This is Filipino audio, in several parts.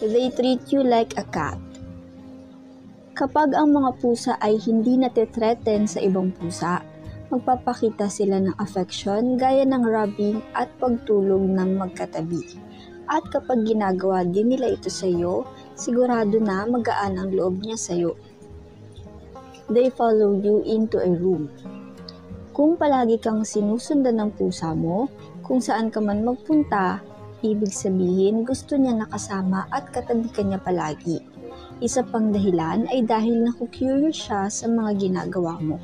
They treat you like a cat. Kapag ang mga pusa ay hindi natitreten sa ibang pusa, magpapakita sila ng affection gaya ng rubbing at pagtulog ng magkatabi. At kapag ginagawa din nila ito sa iyo, sigurado na magaan ang loob niya sa iyo. They follow you into a room. Kung palagi kang sinusundan ng pusa mo, kung saan ka man magpunta, ibig sabihin gusto niya nakasama at katabi ka niya palagi. Isa pang dahilan ay dahil naku-curious siya sa mga ginagawa mo.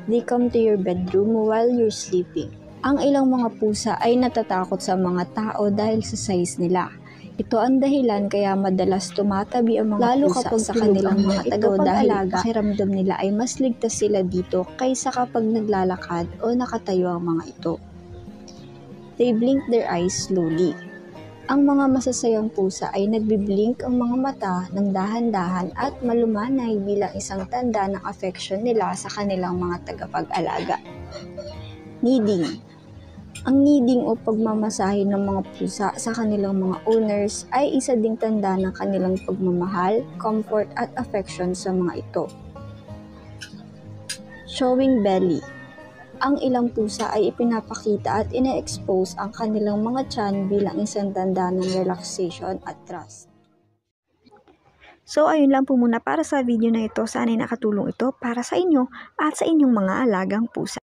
They come to your bedroom while you're sleeping. Ang ilang mga pusa ay natatakot sa mga tao dahil sa size nila. Ito ang dahilan kaya madalas tumatabi ang mga pusa sa kanilang mga ito dahil pakiramdam nila ay mas ligtas sila dito kaysa kapag naglalakad o nakatayo ang mga ito. They blink their eyes slowly. Ang mga masasayang pusa ay nagbiblink ang mga mata ng dahan-dahan at malumanay bilang isang tanda ng affection nila sa kanilang mga tagapag-alaga. Kneading. Ang kneading o pagmamasahe ng mga pusa sa kanilang mga owners ay isa ding tanda ng kanilang pagmamahal, comfort at affection sa mga ito. Showing belly. Ang ilang pusa ay ipinapakita at ine-expose ang kanilang mga tiyan bilang isang tanda ng relaxation at trust. So ayun lang po muna para sa video na ito. Sana'y nakatulong ito para sa inyo at sa inyong mga alagang pusa.